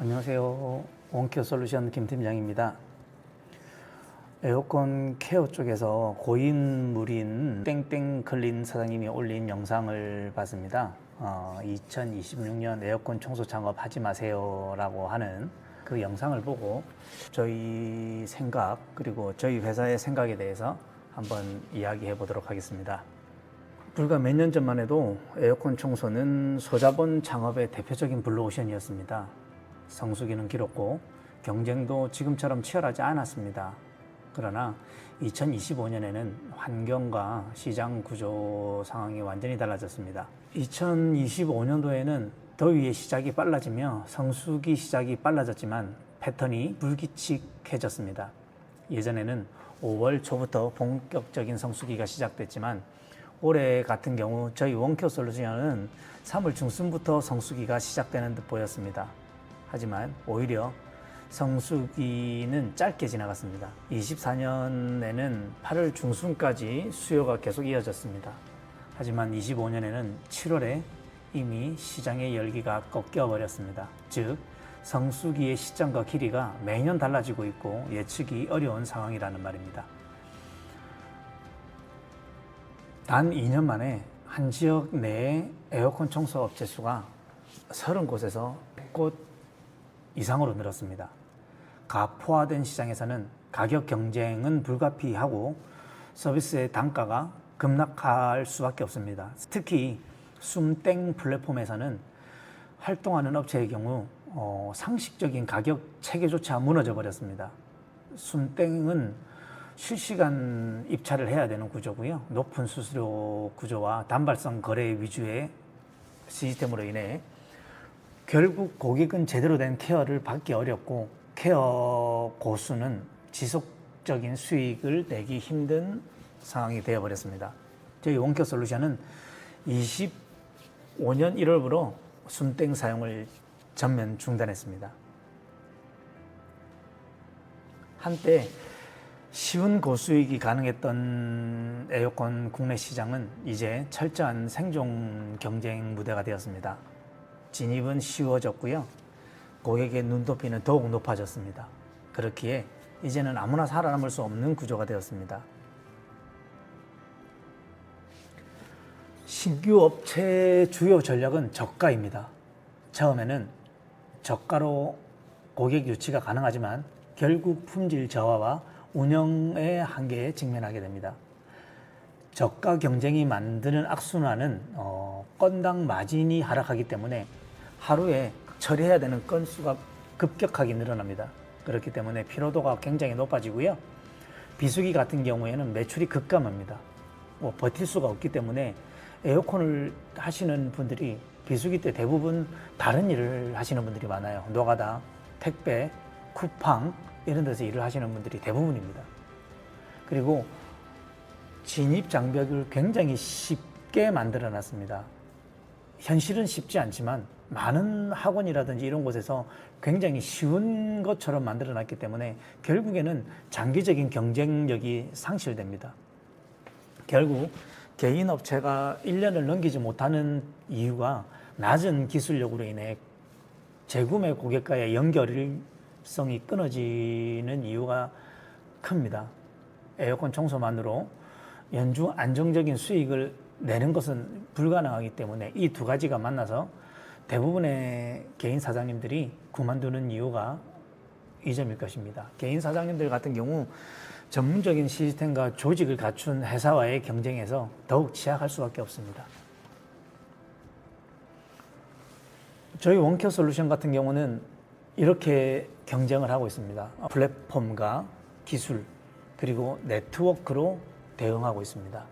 안녕하세요. 원케어 솔루션 김 팀장입니다. 에어컨 케어 쪽에서 고인물인 땡땡 클린 사장님이 올린 영상을 봤습니다. 2026년 에어컨 청소 창업하지 마세요 라고 하는 그 영상을 보고 저희 생각 그리고 저희 회사의 생각에 대해서 한번 이야기해 보도록 하겠습니다. 불과 몇 년 전만 해도 에어컨 청소는 소자본 창업의 대표적인 블루오션이었습니다. 성수기는 길었고 경쟁도 지금처럼 치열하지 않았습니다. 그러나 2025년에는 환경과 시장 구조 상황이 완전히 달라졌습니다. 2025년도에는 더위의 시작이 빨라지며 성수기 시작이 빨라졌지만 패턴이 불규칙해졌습니다. 예전에는 5월 초부터 본격적인 성수기가 시작됐지만 올해 같은 경우 저희 원케어 솔루션은 3월 중순부터 성수기가 시작되는 듯 보였습니다. 하지만 오히려 성수기는 짧게 지나갔습니다. 24년에는 8월 중순까지 수요가 계속 이어졌습니다. 하지만 25년에는 7월에 이미 시장의 열기가 꺾여버렸습니다. 즉 성수기의 시점과 길이가 매년 달라지고 있고 예측이 어려운 상황이라는 말입니다. 단 2년 만에 한 지역 내의 에어컨 청소 업체 수가 30곳에서 100곳 이상으로 늘었습니다. 가포화된 시장에서는 가격 경쟁은 불가피하고 서비스의 단가가 급락할 수밖에 없습니다. 특히 숨땡 플랫폼에서는 활동하는 업체의 경우 상식적인 가격 체계조차 무너져 버렸습니다. 숨땡은 실시간 입찰을 해야 되는 구조고요. 높은 수수료 구조와 단발성 거래 위주의 시스템으로 인해 결국 고객은 제대로 된 케어를 받기 어렵고 케어 고수는 지속적인 수익을 내기 힘든 상황이 되어버렸습니다. 저희 원케어 솔루션은 25년 1월부로 숨땡 사용을 전면 중단했습니다. 한때 쉬운 고수익이 가능했던 에어컨 국내 시장은 이제 철저한 생존 경쟁 무대가 되었습니다. 진입은 쉬워졌고요. 고객의 눈높이는 더욱 높아졌습니다. 그렇기에 이제는 아무나 살아남을 수 없는 구조가 되었습니다. 신규 업체의 주요 전략은 저가입니다. 처음에는 저가로 고객 유치가 가능하지만 결국 품질 저하와 운영의 한계에 직면하게 됩니다. 저가 경쟁이 만드는 악순환은 건당 마진이 하락하기 때문에 하루에 처리해야 되는 건수가 급격하게 늘어납니다. 그렇기 때문에 피로도가 굉장히 높아지고요. 비수기 같은 경우에는 매출이 급감합니다. 버틸 수가 없기 때문에 에어컨을 하시는 분들이 비수기 때 대부분 다른 일을 하시는 분들이 많아요. 노가다, 택배, 쿠팡 이런 데서 일을 하시는 분들이 대부분입니다. 그리고 진입 장벽을 굉장히 쉽게 만들어 놨습니다. 현실은 쉽지 않지만 많은 학원이라든지 이런 곳에서 굉장히 쉬운 것처럼 만들어 놨기 때문에 결국에는 장기적인 경쟁력이 상실됩니다. 결국 개인 업체가 1년을 넘기지 못하는 이유가 낮은 기술력으로 인해 재구매 고객과의 연결성이 끊어지는 이유가 큽니다. 에어컨 청소만으로 연중 안정적인 수익을 내는 것은 불가능하기 때문에 이 두 가지가 만나서 대부분의 개인 사장님들이 그만두는 이유가 이 점일 것입니다. 개인 사장님들 같은 경우 전문적인 시스템과 조직을 갖춘 회사와의 경쟁에서 더욱 취약할 수밖에 없습니다. 저희 원케어 솔루션 같은 경우는 이렇게 경쟁을 하고 있습니다. 플랫폼과 기술 그리고 네트워크로 대응하고 있습니다.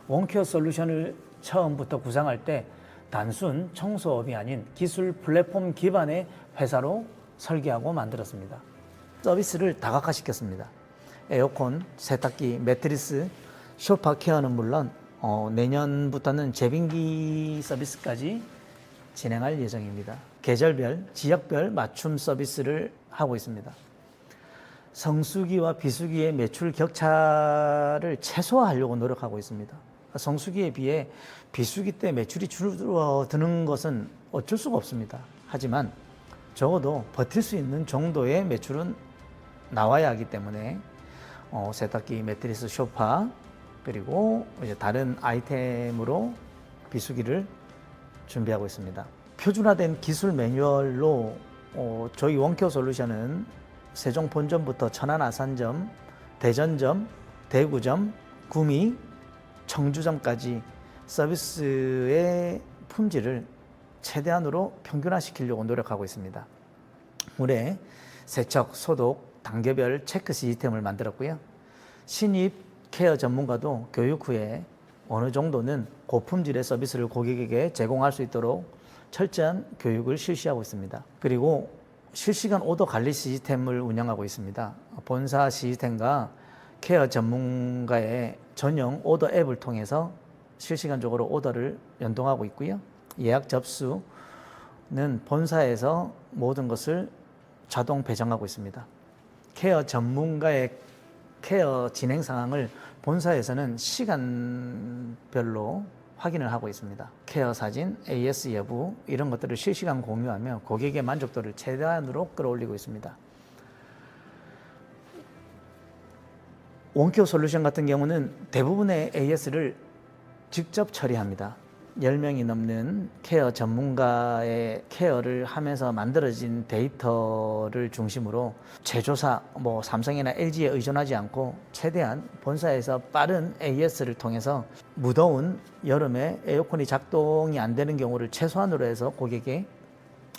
원케어 솔루션을 처음부터 구상할 때 단순 청소업이 아닌 기술 플랫폼 기반의 회사로 설계하고 만들었습니다. 서비스를 다각화시켰습니다. 에어컨, 세탁기, 매트리스, 소파 케어는 물론 내년부터는 제빙기 서비스까지 진행할 예정입니다. 계절별, 지역별 맞춤 서비스를 하고 있습니다. 성수기와 비수기의 매출 격차를 최소화하려고 노력하고 있습니다. 성수기에 비해 비수기 때 매출이 줄어드는 것은 어쩔 수가 없습니다. 하지만 적어도 버틸 수 있는 정도의 매출은 나와야 하기 때문에 세탁기, 매트리스, 소파 그리고 이제 다른 아이템으로 비수기를 준비하고 있습니다. 표준화된 기술 매뉴얼로 저희 원큐어 솔루션은 세종 본점부터 천안 아산점, 대전점, 대구점, 구미, 청주점까지 서비스의 품질을 최대한으로 평균화시키려고 노력하고 있습니다. 올해 세척, 소독, 단계별 체크 시스템을 만들었고요. 신입 케어 전문가도 교육 후에 어느 정도는 고품질의 서비스를 고객에게 제공할 수 있도록 철저한 교육을 실시하고 있습니다. 그리고 실시간 오더 관리 시스템을 운영하고 있습니다. 본사 시스템과 케어 전문가의 전용 오더 앱을 통해서 실시간적으로 오더를 연동하고 있고요. 예약 접수는 본사에서 모든 것을 자동 배정하고 있습니다. 케어 전문가의 케어 진행 상황을 본사에서는 시간별로 확인을 하고 있습니다. 케어 사진, AS 여부 이런 것들을 실시간 공유하며 고객의 만족도를 최대한으로 끌어올리고 있습니다. 원큐어 솔루션 같은 경우는 대부분의 AS를 직접 처리합니다. 10명이 넘는 케어 전문가의 케어를 하면서 만들어진 데이터를 중심으로 제조사, 삼성이나 LG에 의존하지 않고 최대한 본사에서 빠른 AS를 통해서 무더운 여름에 에어컨이 작동이 안 되는 경우를 최소한으로 해서 고객의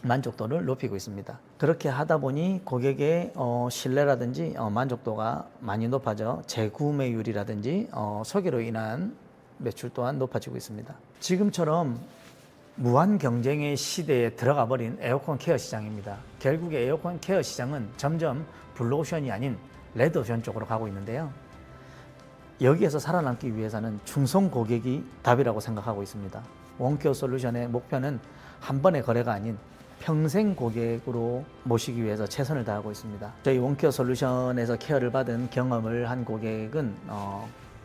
만족도를 높이고 있습니다. 그렇게 하다 보니 고객의 신뢰라든지 만족도가 많이 높아져 재구매율이라든지 소개로 인한 매출 또한 높아지고 있습니다. 지금처럼 무한 경쟁의 시대에 들어가 버린 에어컨 케어 시장입니다. 결국에 에어컨 케어 시장은 점점 블루오션이 아닌 레드오션 쪽으로 가고 있는데요. 여기에서 살아남기 위해서는 충성 고객이 답이라고 생각하고 있습니다. 원큐어 솔루션의 목표는 한 번의 거래가 아닌 평생 고객으로 모시기 위해서 최선을 다하고 있습니다. 저희 원큐어 솔루션에서 케어를 받은 경험을 한 고객은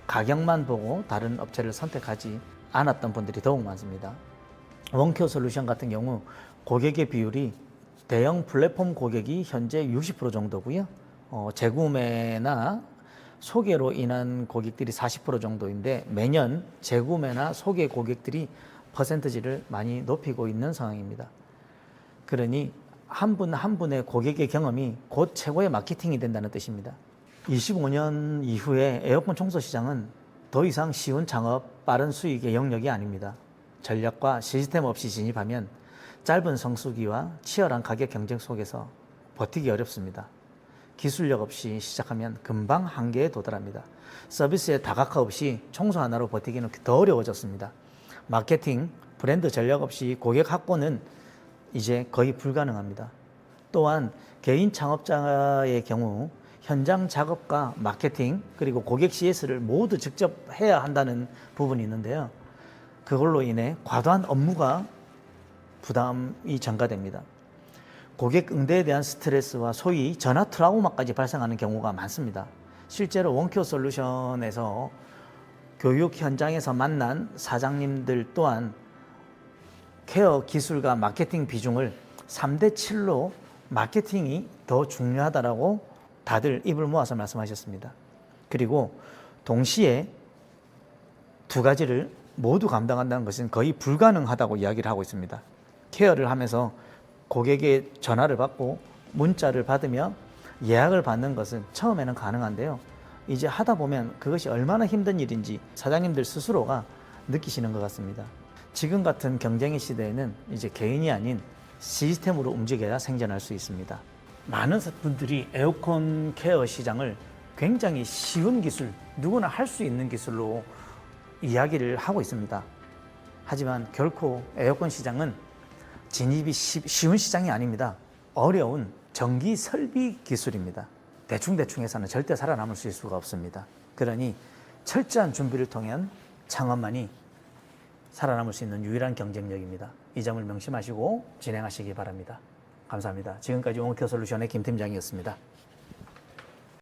가격만 보고 다른 업체를 선택하지 않았던 분들이 더욱 많습니다. 원큐어 솔루션 같은 경우 고객의 비율이 대형 플랫폼 고객이 현재 60% 정도고요. 재구매나 소개로 인한 고객들이 40% 정도인데 매년 재구매나 소개 고객들이 퍼센트지를 많이 높이고 있는 상황입니다. 그러니 한 분 한 분의 고객의 경험이 곧 최고의 마케팅이 된다는 뜻입니다. 25년 이후에 에어컨 청소 시장은 더 이상 쉬운 창업, 빠른 수익의 영역이 아닙니다. 전략과 시스템 없이 진입하면 짧은 성수기와 치열한 가격 경쟁 속에서 버티기 어렵습니다. 기술력 없이 시작하면 금방 한계에 도달합니다. 서비스의 다각화 없이 청소 하나로 버티기는 더 어려워졌습니다. 마케팅, 브랜드 전략 없이 고객 확보는 이제 거의 불가능합니다. 또한 개인 창업자의 경우 현장 작업과 마케팅 그리고 고객 CS를 모두 직접 해야 한다는 부분이 있는데요. 그걸로 인해 과도한 업무가 부담이 전가됩니다. 고객 응대에 대한 스트레스와 소위 전화 트라우마까지 발생하는 경우가 많습니다. 실제로 원큐어 솔루션에서 교육 현장에서 만난 사장님들 또한 케어 기술과 마케팅 비중을 3대7로 마케팅이 더 중요하다라고 다들 입을 모아서 말씀하셨습니다. 그리고 동시에 두 가지를 모두 감당한다는 것은 거의 불가능하다고 이야기를 하고 있습니다. 케어를 하면서 고객의 전화를 받고 문자를 받으며 예약을 받는 것은 처음에는 가능한데요. 이제 하다 보면 그것이 얼마나 힘든 일인지 사장님들 스스로가 느끼시는 것 같습니다. 지금 같은 경쟁의 시대에는 이제 개인이 아닌 시스템으로 움직여야 생존할 수 있습니다. 많은 분들이 에어컨 케어 시장을 굉장히 쉬운 기술, 누구나 할 수 있는 기술로 이야기를 하고 있습니다. 하지만 결코 에어컨 시장은 진입이 쉬운 시장이 아닙니다. 어려운 전기 설비 기술입니다. 대충 해서는 절대 살아남을 수가 없습니다. 그러니 철저한 준비를 통한 창업만이 살아남을 수 있는 유일한 경쟁력입니다. 이 점을 명심하시고 진행하시기 바랍니다. 감사합니다. 지금까지 원큐어 솔루션의 김 팀장이었습니다.